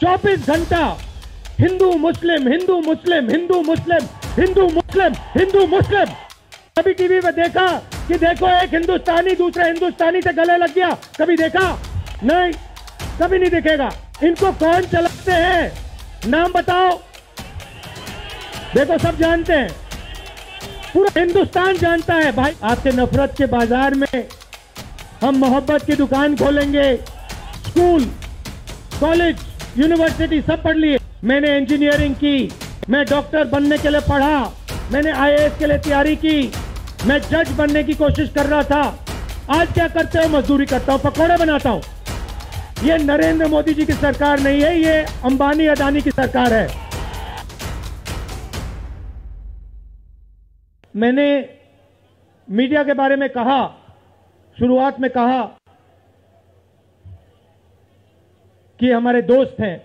24 घंटा हिंदू मुस्लिम हिंदू मुस्लिम हिंदू मुस्लिम हिंदू मुस्लिम हिंदू मुस्लिम। कभी टीवी पे देखा कि देखो एक हिंदुस्तानी दूसरे हिंदुस्तानी से गले लग गया? कभी देखा? नहीं, कभी नहीं दिखेगा। इनको कौन चलाते हैं नाम बताओ? देखो सब जानते हैं, पूरा हिंदुस्तान जानता है। भाई आपके नफरत के बाजार में हम मोहब्बत की दुकान खोलेंगे। स्कूल कॉलेज यूनिवर्सिटी सब पढ़ लिए। मैंने इंजीनियरिंग की, मैं डॉक्टर बनने के लिए पढ़ा, मैंने आईएएस के लिए तैयारी की, मैं जज बनने की कोशिश कर रहा था। आज क्या करते हो? मजदूरी करता हूं, पकौड़े बनाता हूं। ये नरेंद्र मोदी जी की सरकार नहीं है, ये अंबानी अदानी की सरकार है। मैंने मीडिया के बारे में कहा, शुरुआत में कहा कि हमारे दोस्त हैं।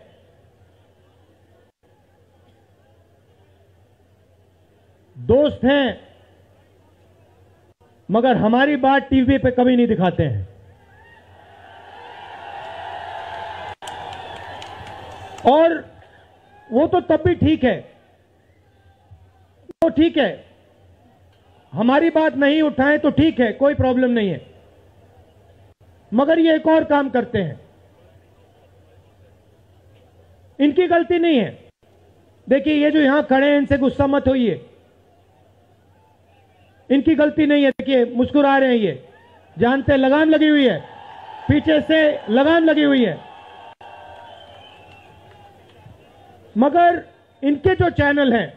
दोस्त हैं मगर हमारी बात टीवी पे कभी नहीं दिखाते हैं। और वो तो तब भी ठीक है, वो ठीक है, हमारी बात नहीं उठाएं तो ठीक है, कोई प्रॉब्लम नहीं है। मगर ये एक और काम करते हैं, इनकी गलती नहीं है। देखिए ये जो यहां खड़े हैं इनसे गुस्सा मत होइए, इनकी गलती नहीं है। देखिए मुस्कुरा रहे हैं, ये जानते लगाम लगी हुई है, पीछे से लगाम लगी हुई है। मगर इनके जो चैनल हैं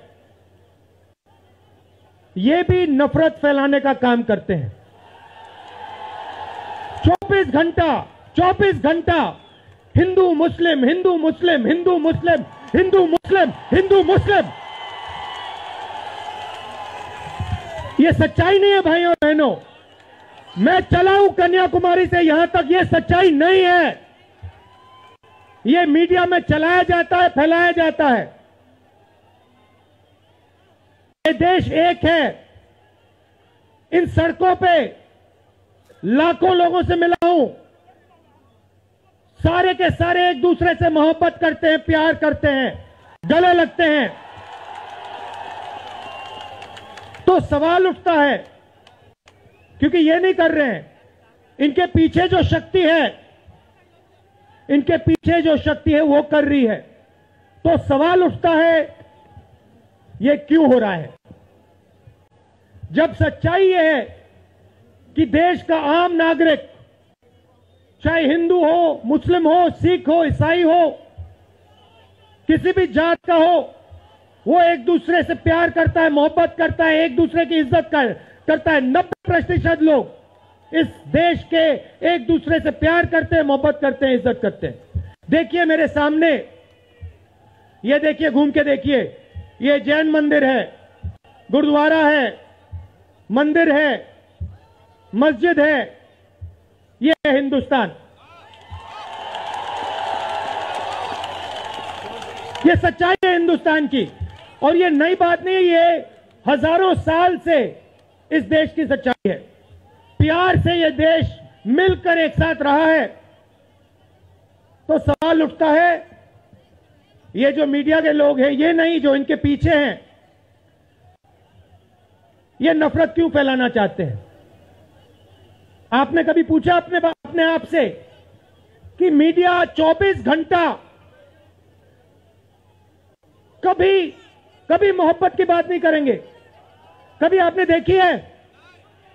ये भी नफरत फैलाने का काम करते हैं। 24 घंटा हिंदू मुस्लिम हिंदू मुस्लिम हिंदू मुस्लिम हिंदू मुस्लिम हिंदू मुस्लिम। ये सच्चाई नहीं है भाइयों और बहनों। मैं चला हूं कन्याकुमारी से यहां तक, ये सच्चाई नहीं है। ये मीडिया में चलाया जाता है, फैलाया जाता है। ये देश एक है। इन सड़कों पे लाखों लोगों से मिला हूं, सारे के सारे एक दूसरे से मोहब्बत करते हैं, प्यार करते हैं, गले लगते हैं। तो सवाल उठता है, क्योंकि ये नहीं कर रहे हैं, इनके पीछे जो शक्ति है, इनके पीछे जो शक्ति है वो कर रही है। तो सवाल उठता है ये क्यों हो रहा है? जब सच्चाई ये है कि देश का आम नागरिक, चाहे हिंदू हो, मुस्लिम हो, सिख हो, ईसाई हो, किसी भी जात का हो, वो एक दूसरे से प्यार करता है, मोहब्बत करता है, एक दूसरे की इज्जत करता है। 90% लोग इस देश के एक दूसरे से प्यार करते हैं, मोहब्बत करते हैं, इज्जत करते हैं। देखिए मेरे सामने, ये देखिए, घूम के देखिए, ये जैन मंदिर है, गुरुद्वारा है, मंदिर है, मस्जिद है। ये है हिंदुस्तान। ये सच्चाई है हिंदुस्तान की, और ये नई बात नहीं है, ये हजारों साल से इस देश की सच्चाई है। प्यार से ये देश मिलकर एक साथ रहा है। तो सवाल उठता है, ये जो मीडिया के लोग हैं, ये नहीं, जो इनके पीछे हैं, ये नफरत क्यों फैलाना चाहते हैं? आपने कभी पूछा अपने आप से कि मीडिया 24 घंटा कभी मोहब्बत की बात नहीं करेंगे? कभी आपने देखी है?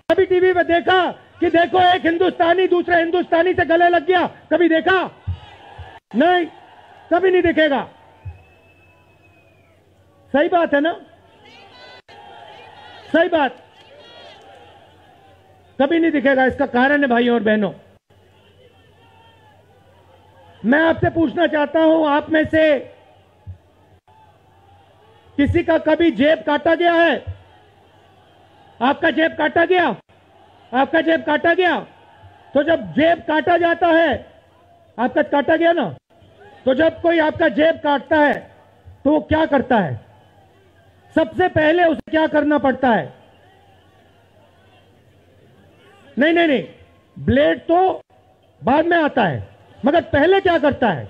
कभी टीवी पे देखा कि देखो एक हिंदुस्तानी दूसरे हिंदुस्तानी से गले लग गया? कभी देखा? नहीं, कभी नहीं दिखेगा। सही बात है ना? सही बात, कभी नहीं दिखेगा। इसका कारण है भाइयों और बहनों, मैं आपसे पूछना चाहता हूं, आप में से किसी का कभी जेब काटा गया है? आपका जेब काटा गया? आपका जेब काटा गया? तो जब जेब काटा जाता है, आपका काटा गया ना, तो जब कोई आपका जेब काटता है तो वो क्या करता है? सबसे पहले उसे क्या करना पड़ता है? नहीं, ब्लेड तो बाद में आता है, मगर पहले क्या करता है?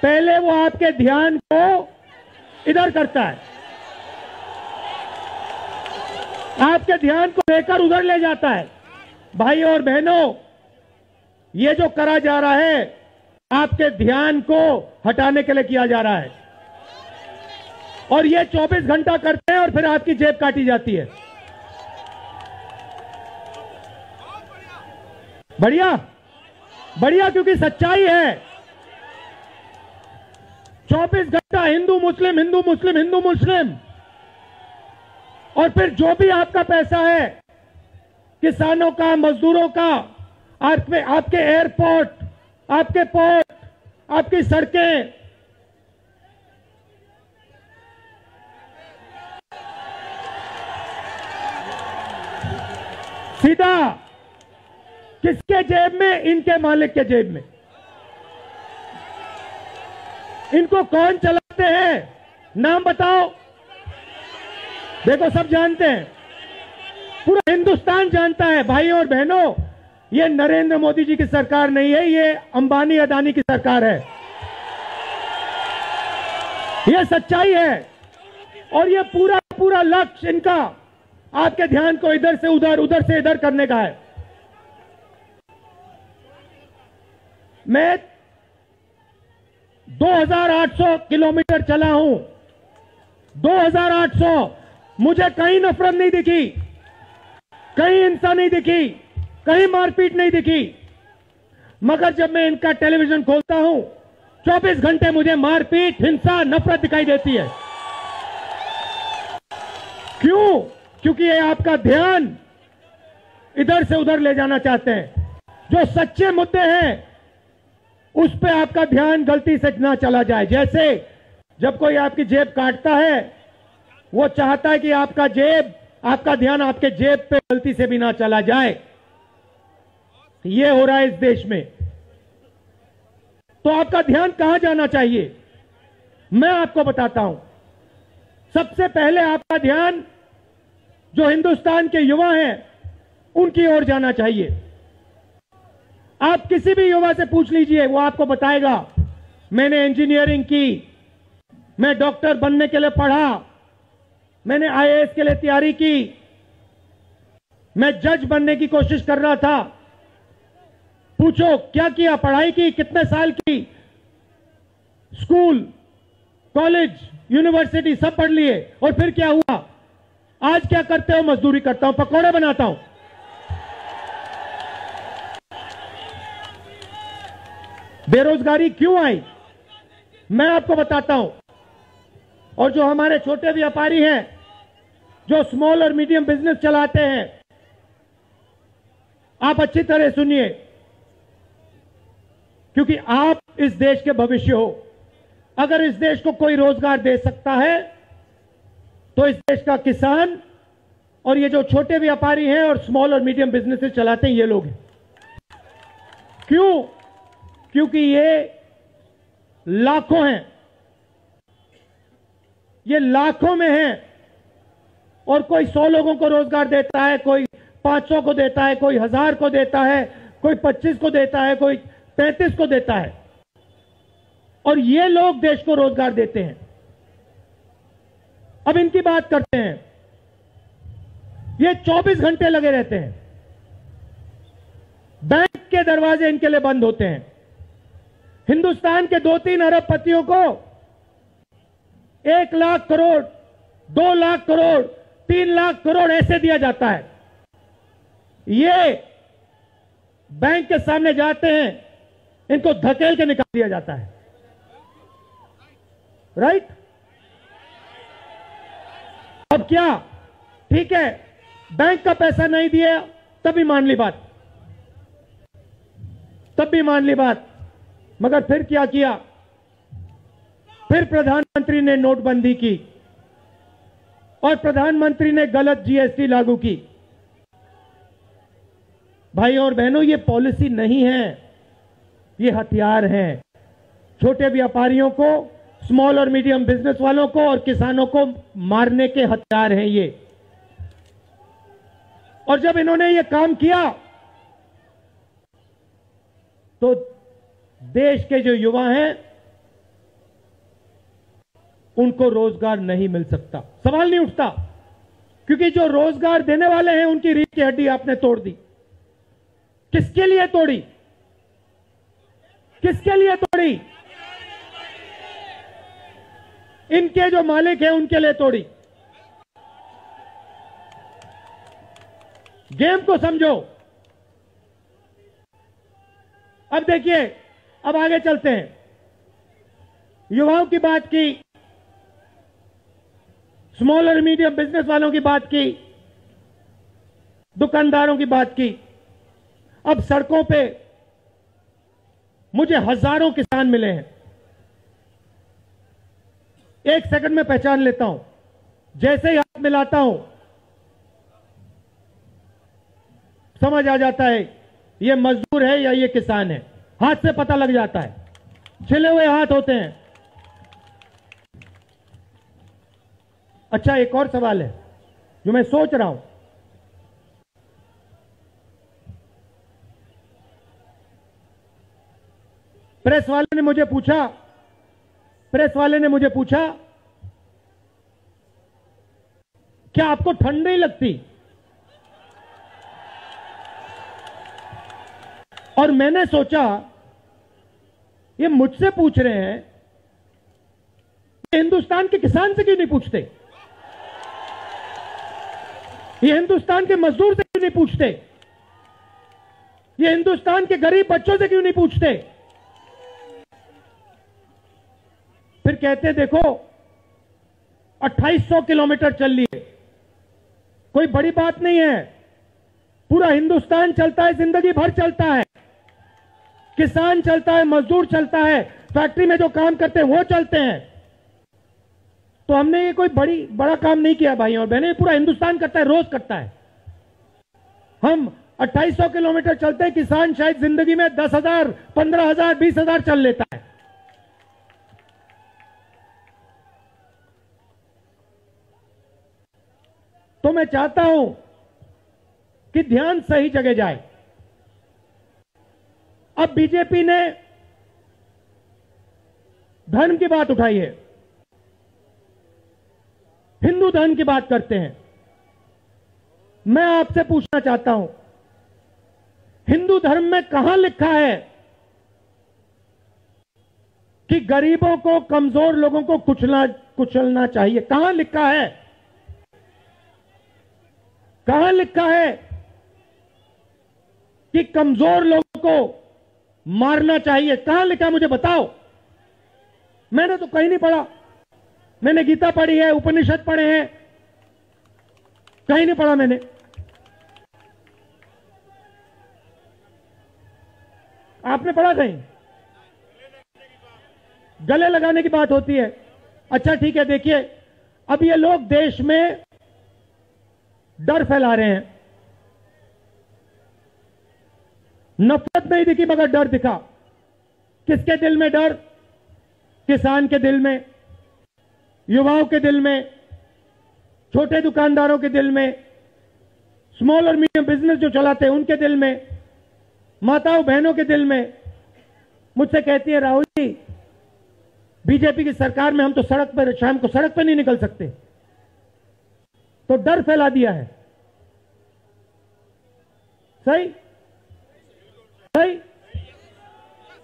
पहले वो आपके ध्यान को इधर करता है, आपके ध्यान को लेकर उधर ले जाता है। भाई और बहनों, ये जो करा जा रहा है आपके ध्यान को हटाने के लिए किया जा रहा है, और ये 24 घंटा करते हैं और फिर आपकी जेब काटी जाती है। बढ़िया बढ़िया, क्योंकि सच्चाई है। 24 घंटा हिंदू मुस्लिम हिंदू मुस्लिम हिंदू मुस्लिम, और फिर जो भी आपका पैसा है, किसानों का, मजदूरों का, आपके एयरपोर्ट, आपके पोर्ट, आपकी सड़कें, सीधा किसके जेब में? इनके मालिक के जेब में। इनको कौन चलाते हैं? नाम बताओ। देखो, सब जानते हैं, पूरा हिंदुस्तान जानता है। भाई और बहनों, ये नरेंद्र मोदी जी की सरकार नहीं है, ये अंबानी अदानी की सरकार है। ये सच्चाई है, और ये पूरा लक्ष्य इनका आपके ध्यान को इधर से उधर, उधर से इधर करने का है। मैं 2800 किलोमीटर चला हूं, 2800। मुझे कहीं नफरत नहीं दिखी, कहीं हिंसा नहीं दिखी, कहीं मारपीट नहीं दिखी। मगर जब मैं इनका टेलीविजन खोलता हूं, 24 घंटे मुझे मारपीट, हिंसा, नफरत दिखाई देती है। क्यों? क्योंकि ये आपका ध्यान इधर से उधर ले जाना चाहते हैं। जो सच्चे मुद्दे हैं उस पे आपका ध्यान गलती से ना चला जाए। जैसे जब कोई आपकी जेब काटता है, वो चाहता है कि आपका ध्यान आपके जेब पे गलती से भी ना चला जाए। ये हो रहा है इस देश में। तो आपका ध्यान कहां जाना चाहिए, मैं आपको बताता हूं। सबसे पहले आपका ध्यान जो हिंदुस्तान के युवा हैं उनकी ओर जाना चाहिए। आप किसी भी युवा से पूछ लीजिए, वो आपको बताएगा, मैंने इंजीनियरिंग की, मैं डॉक्टर बनने के लिए पढ़ा, मैंने आईएएस के लिए तैयारी की, मैं जज बनने की कोशिश कर रहा था। पूछो क्या किया, पढ़ाई की, कितने साल की, स्कूल, कॉलेज, यूनिवर्सिटी सब पढ़ लिए, और फिर क्या हुआ? आज क्या करते हो? मजदूरी करता हूं, पकौड़े बनाता हूं। बेरोजगारी क्यों आई, मैं आपको बताता हूं। और जो हमारे छोटे व्यापारी हैं, जो स्मॉल और मीडियम बिजनेस चलाते हैं, आप अच्छी तरह सुनिए, क्योंकि आप इस देश के भविष्य हो। अगर इस देश को कोई रोजगार दे सकता है तो इस देश का किसान और ये जो छोटे व्यापारी हैं और स्मॉल और मीडियम बिजनेसेस चलाते हैं, ये लोग हैं। क्यों? क्योंकि ये लाखों हैं, ये लाखों में हैं, और कोई 100 लोगों को रोजगार देता है, कोई 500 को देता है, कोई 1000 को देता है, कोई 25 को देता है, कोई 35 को देता है, और ये लोग देश को रोजगार देते हैं। अब इनकी बात करते हैं। ये 24 घंटे लगे रहते हैं, बैंक के दरवाजे इनके लिए बंद होते हैं। हिंदुस्तान के 2-3 अरबपतियों को 1 लाख करोड़, 2 लाख करोड़, 3 लाख करोड़ ऐसे दिया जाता है। ये बैंक के सामने जाते हैं, इनको धकेल के निकाल दिया जाता है। राइट? अब क्या? ठीक है, बैंक का पैसा नहीं दिया तब भी मान ली बात, तब भी मान ली बात। मगर फिर क्या किया? फिर प्रधानमंत्री ने नोटबंदी की और प्रधानमंत्री ने गलत जीएसटी लागू की। भाई और बहनों, ये पॉलिसी नहीं है, ये हथियार है। छोटे व्यापारियों को, स्मॉल और मीडियम बिजनेस वालों को और किसानों को मारने के हथियार हैं ये। और जब इन्होंने ये काम किया तो देश के जो युवा हैं उनको रोजगार नहीं मिल सकता। सवाल नहीं उठता, क्योंकि जो रोजगार देने वाले हैं उनकी रीढ़ की हड्डी आपने तोड़ दी। किसके लिए तोड़ी? किसके लिए तोड़ी? इनके जो मालिक हैं उनके लिए तोड़ी। गेम को समझो। अब देखिए, अब आगे चलते हैं। युवाओं की बात की, स्मॉल और मीडियम बिजनेस वालों की बात की, दुकानदारों की बात की। अब सड़कों पे मुझे हजारों किसान मिले हैं। एक सेकंड में पहचान लेता हूं, जैसे ही हाथ मिलाता हूं समझ आ जाता है ये मजदूर है या ये किसान है। हाथ से पता लग जाता है, छिले हुए हाथ होते हैं। अच्छा, एक और सवाल है जो मैं सोच रहा हूं। प्रेस वाले ने मुझे पूछा क्या आपको ठंड नहीं लगती? और मैंने सोचा ये मुझसे पूछ रहे हैं, हिंदुस्तान के किसान से क्यों नहीं पूछते? ये हिंदुस्तान के मजदूर से क्यों नहीं पूछते? ये हिंदुस्तान के गरीब बच्चों से क्यों नहीं पूछते? फिर कहते देखो 2800 किलोमीटर चल लिए, कोई बड़ी बात नहीं है। पूरा हिंदुस्तान चलता है, जिंदगी भर चलता है। किसान चलता है, मजदूर चलता है, फैक्ट्री में जो काम करते हैं वो चलते हैं। तो हमने ये कोई बड़ा काम नहीं किया भाई और बहनें, पूरा हिंदुस्तान करता है, रोज करता है। हम 2800 किलोमीटर चलते हैं, किसान शायद जिंदगी में 10,000, 15,000, 20,000 चल लेता है। तो मैं चाहता हूं कि ध्यान सही जगह जाए। अब बीजेपी ने धर्म की बात उठाई है, हिंदू धर्म की बात करते हैं। मैं आपसे पूछना चाहता हूं, हिंदू धर्म में कहां लिखा है कि गरीबों को, कमजोर लोगों को कुचलना चाहिए? कहां लिखा है? कहां लिखा है कि कमजोर लोगों को मारना चाहिए? कहां लिखा, मुझे बताओ। मैंने तो कहीं नहीं पढ़ा। मैंने गीता पढ़ी है, उपनिषद पढ़े हैं, कहीं नहीं पढ़ा मैंने। आपने पढ़ा कहीं? गले लगाने की बात होती है। अच्छा ठीक है, देखिए अब ये लोग देश में डर फैला रहे हैं। नफरत नहीं दिखी मगर डर दिखा। किसके दिल में डर? किसान के दिल में, युवाओं के दिल में, छोटे दुकानदारों के दिल में, स्मॉल और मीडियम बिजनेस जो चलाते हैं उनके दिल में, माताओं बहनों के दिल में। मुझसे कहती है राहुल जी, बीजेपी की सरकार में हम तो सड़क पर, शाम को सड़क पर नहीं निकल सकते। तो डर फैला दिया है। सही? सही?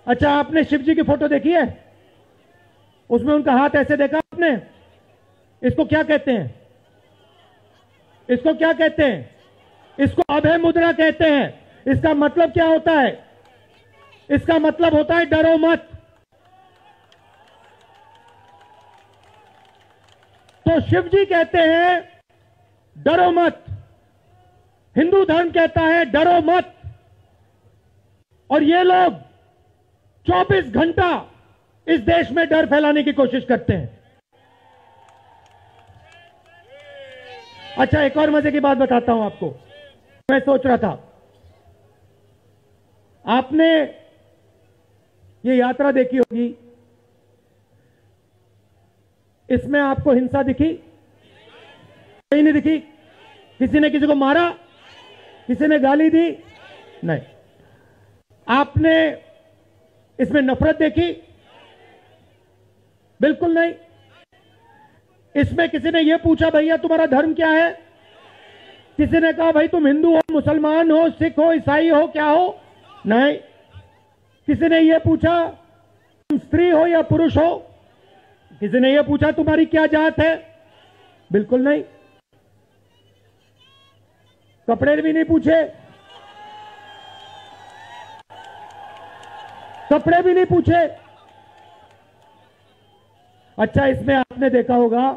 अच्छा, आपने शिव जी की फोटो देखी है? उसमें उनका हाथ ऐसे देखा आपने? इसको क्या कहते हैं? इसको क्या कहते हैं? इसको अभय मुद्रा कहते हैं। इसका मतलब क्या होता है? इसका मतलब होता है डरो मत। तो शिव जी कहते हैं डरो मत, हिंदू धर्म कहता है डरो मत, और ये लोग 24 घंटा इस देश में डर फैलाने की कोशिश करते हैं। अच्छा, एक और मजे की बात बताता हूं आपको। मैं सोच रहा था, आपने ये यात्रा देखी होगी, इसमें आपको हिंसा दिखी? कहीं नहीं दिखी? किसी ने किसी को मारा? किसी ने गाली दी? नहीं। आपने इसमें नफरत देखी? बिल्कुल नहीं। इसमें किसी ने यह पूछा भैया तुम्हारा धर्म क्या है? किसी ने कहा भाई तुम हिंदू हो, मुसलमान हो, सिख हो, ईसाई हो, क्या हो? नहीं। किसी ने यह पूछा तुम स्त्री हो या पुरुष हो? किसी ने यह पूछा तुम्हारी क्या जात है? बिल्कुल नहीं। कपड़े भी नहीं पूछे, कपड़े भी नहीं पूछे। अच्छा, इसमें आपने देखा होगा,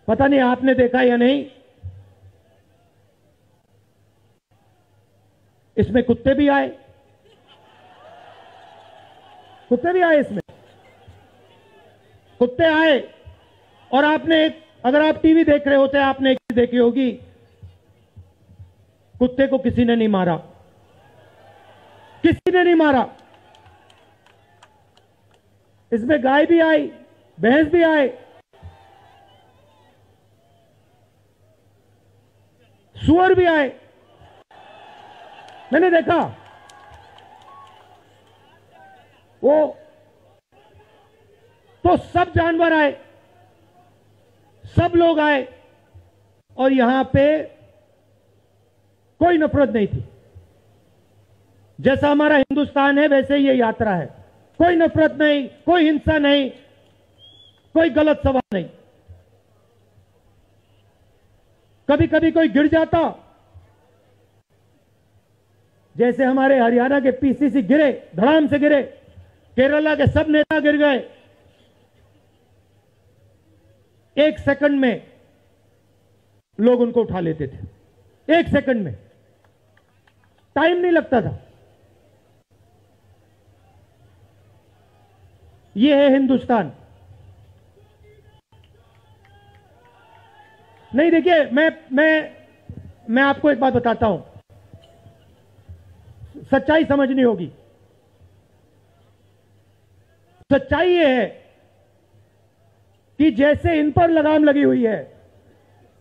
पता नहीं आपने देखा या नहीं, इसमें कुत्ते भी आए, कुत्ते भी आए, इसमें कुत्ते आए। और आपने अगर आप टीवी देख रहे होते आपने एक चीज देखी होगी, कुत्ते को किसी ने नहीं मारा, किसी ने नहीं मारा। इसमें गाय भी आई, भैंस भी आए, सुअर भी आए, मैंने देखा। वो तो सब जानवर आए, सब लोग आए, और यहां पे कोई नफरत नहीं थी। जैसा हमारा हिंदुस्तान है वैसे ही ये यात्रा है, कोई नफरत नहीं, कोई हिंसा नहीं, कोई गलत सवाल नहीं। कभी कभी कोई गिर जाता, जैसे हमारे हरियाणा के पीसीसी गिरे, धड़ाम से गिरे, केरला के सब नेता गिर गए, 1 सेकंड में लोग उनको उठा लेते थे, 1 सेकंड में, टाइम नहीं लगता था। ये है हिंदुस्तान। नहीं, देखिए, मैं आपको एक बात बताता हूं, सच्चाई समझनी होगी। सच्चाई ये है कि जैसे इन पर लगाम लगी हुई है,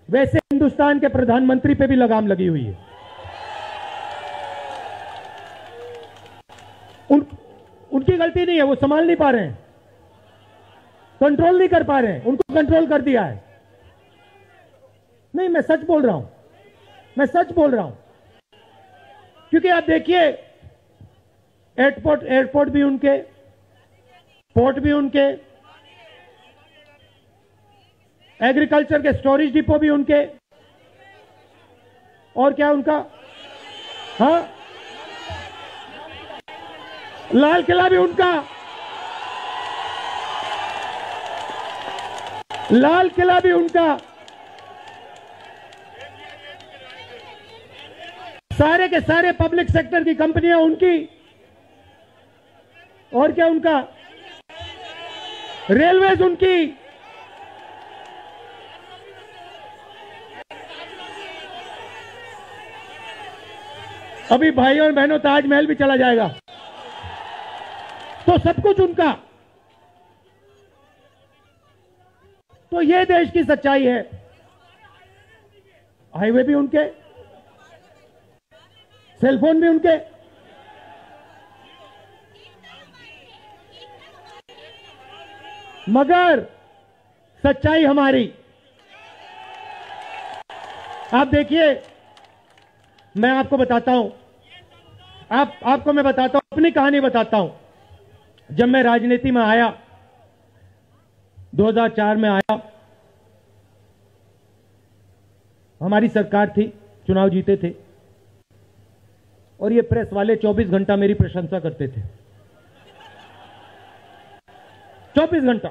वैसे हिंदुस्तान के प्रधानमंत्री पे भी लगाम लगी हुई है। उनकी गलती नहीं है, वो संभाल नहीं पा रहे हैं, कंट्रोल नहीं कर पा रहे हैं, उनको कंट्रोल कर दिया है। नहीं, मैं सच बोल रहा हूं, मैं सच बोल रहा हूं। क्योंकि आप देखिए, एयरपोर्ट भी उनके, पोर्ट भी उनके, एग्रीकल्चर के स्टोरेज डिपो भी उनके, और क्या उनका, हाँ, लाल किला भी उनका, लाल किला भी उनका, सारे के सारे पब्लिक सेक्टर की कंपनियां उनकी, और क्या उनका, रेलवेज उनकी, अभी भाइयों और बहनों ताजमहल भी चला जाएगा, तो सब कुछ उनका। तो ये देश की सच्चाई है। हाईवे भी उनके, सेलफोन भी उनके, मगर सच्चाई हमारी। आप देखिए, मैं आपको बताता हूं, आपको मैं बताता हूं, अपनी कहानी बताता हूं। जब मैं राजनीति में आया, 2004 में आया, हमारी सरकार थी, चुनाव जीते थे, और ये प्रेस वाले 24 घंटा मेरी प्रशंसा करते थे। 24 घंटा,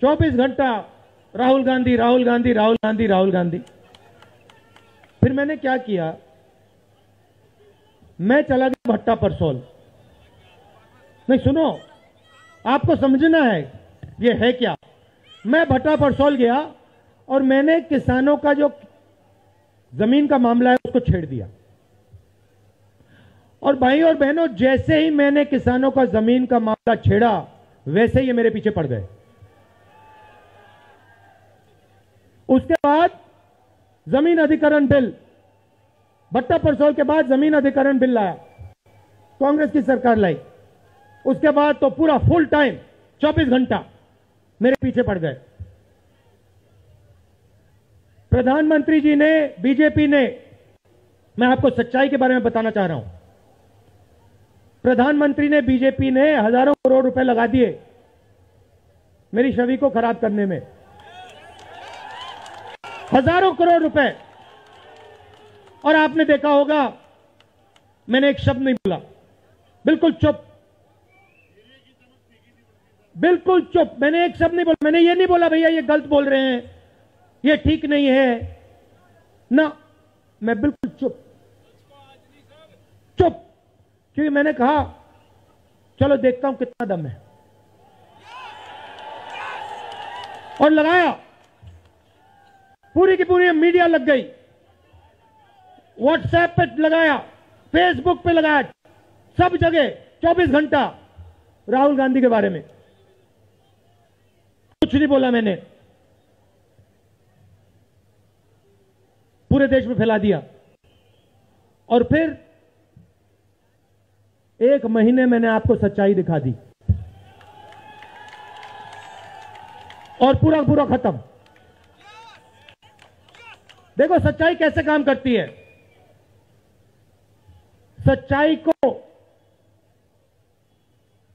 24 घंटा राहुल गांधी, राहुल गांधी, राहुल गांधी, राहुल गांधी। फिर मैंने क्या किया, मैं चला गया भट्टा परसोल। नहीं, सुनो, आपको समझना है ये है क्या। मैं भट्टा परसोल गया और मैंने किसानों का जो जमीन का मामला है उसको छेड़ दिया। और भाई और बहनों, जैसे ही मैंने किसानों का जमीन का मामला छेड़ा, वैसे ही ये मेरे पीछे पड़ गए। उसके बाद जमीन अधिकरण बिल, भट्टा परसोल के बाद जमीन अधिकरण बिल लाया, कांग्रेस की सरकार लाई। उसके बाद तो पूरा फुल टाइम 24 घंटा मेरे पीछे पड़ गए। प्रधानमंत्री जी ने, बीजेपी ने, मैं आपको सच्चाई के बारे में बताना चाह रहा हूं, प्रधानमंत्री ने, बीजेपी ने हजारों करोड़ रुपए लगा दिए मेरी छवि को खराब करने में। हजारों करोड़ रुपए। और आपने देखा होगा मैंने एक शब्द नहीं बोला, बिल्कुल चुप, बिल्कुल चुप। मैंने एक शब्द नहीं बोला। मैंने ये नहीं बोला भैया ये गलत बोल रहे हैं, ये ठीक नहीं है ना, मैं बिल्कुल चुप, चुप। क्योंकि मैंने कहा चलो देखता हूं कितना दम है, और लगाया। पूरी की पूरी मीडिया लग गई, व्हाट्सएप पे लगाया, फेसबुक पे लगाया, सब जगह 24 घंटा राहुल गांधी के बारे में। कुछ नहीं बोला मैंने, पूरे देश में फैला दिया। और फिर एक महीने मैंने आपको सच्चाई दिखा दी और पूरा पूरा खत्म। देखो सच्चाई कैसे काम करती है। सच्चाई को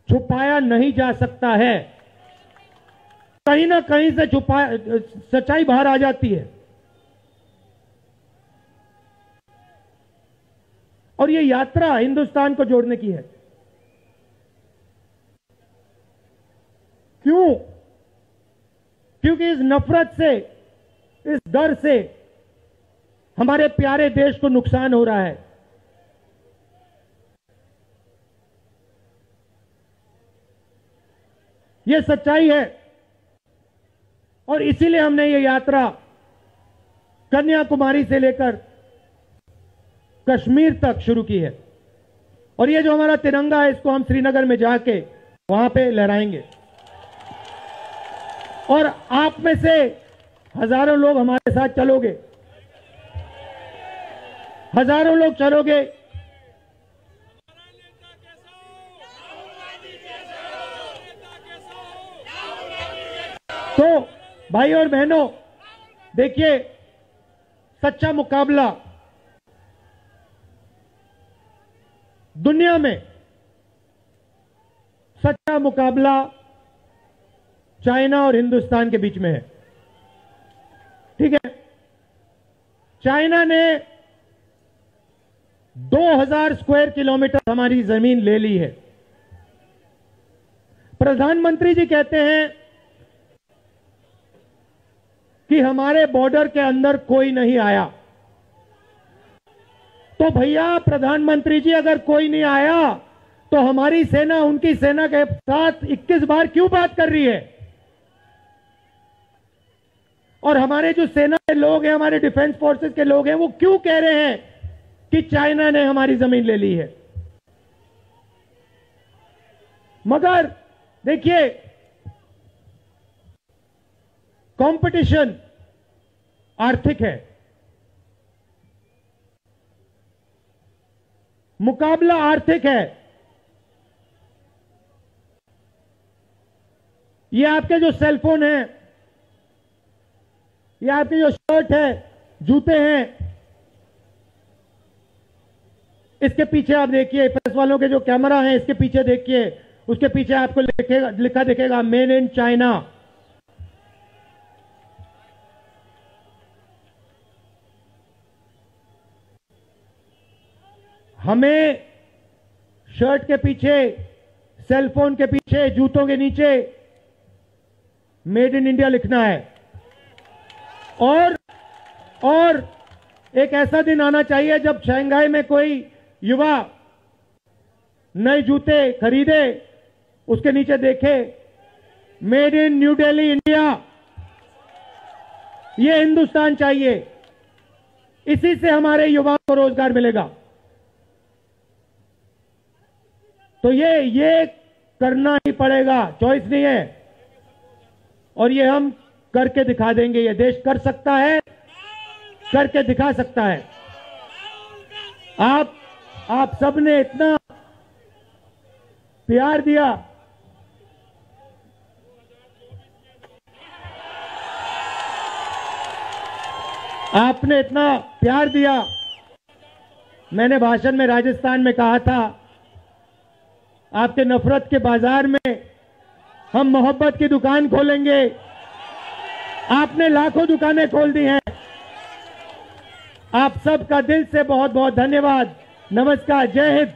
छुपाया नहीं जा सकता है, कहीं ना कहीं से सच्चाई बाहर आ जाती है। और ये यात्रा हिंदुस्तान को जोड़ने की है। क्यों? क्योंकि इस नफरत से, इस डर से हमारे प्यारे देश को नुकसान हो रहा है। ये सच्चाई है और इसीलिए हमने ये यात्रा कन्याकुमारी से लेकर कश्मीर तक शुरू की है। और ये जो हमारा तिरंगा है इसको हम श्रीनगर में जाके वहां पे लहराएंगे। और आप में से हजारों लोग हमारे साथ चलोगे, हजारों लोग चलोगे। तो भाई और बहनों देखिए, सच्चा मुकाबला दुनिया में, सच्चा मुकाबला चाइना और हिंदुस्तान के बीच में है। ठीक है, चाइना ने 2000 स्क्वायर किलोमीटर हमारी जमीन ले ली है। प्रधानमंत्री जी कहते हैं कि हमारे बॉर्डर के अंदर कोई नहीं आया। तो भैया प्रधानमंत्री जी अगर कोई नहीं आया तो हमारी सेना उनकी सेना के साथ 21 बार क्यों बात कर रही है? और हमारे जो सेना के लोग हैं, हमारे डिफेंस फोर्सेस के लोग हैं, वो क्यों कह रहे हैं कि चाइना ने हमारी जमीन ले ली है? मगर देखिए, कंपटीशन आर्थिक है, मुकाबला आर्थिक है। ये आपके जो सेलफोन हैं, ये आपके जो शर्ट है, जूते हैं, इसके पीछे आप देखिए, प्रेस वालों के जो कैमरा हैं इसके पीछे देखिए, उसके पीछे आपको लिखा दिखेगा मेड इन चाइना। हमें शर्ट के पीछे, सेलफोन के पीछे, जूतों के नीचे मेड इन इंडिया लिखना है। और एक ऐसा दिन आना चाहिए जब शंघाई में कोई युवा नए जूते खरीदे, उसके नीचे देखे made in new Delhi India. ये हिंदुस्तान चाहिए, इसी से हमारे युवाओं को रोजगार मिलेगा। तो ये करना ही पड़ेगा, चॉइस नहीं है। और ये हम करके दिखा देंगे। ये देश कर सकता है, करके दिखा सकता है। आप सबने इतना प्यार दिया, आपने इतना प्यार दिया। मैंने भाषण में राजस्थान में कहा था, आपके नफरत के बाजार में हम मोहब्बत की दुकान खोलेंगे। आपने लाखों दुकानें खोल दी हैं। आप सबका दिल से बहुत बहुत धन्यवाद। नमस्कार, जय हिंद।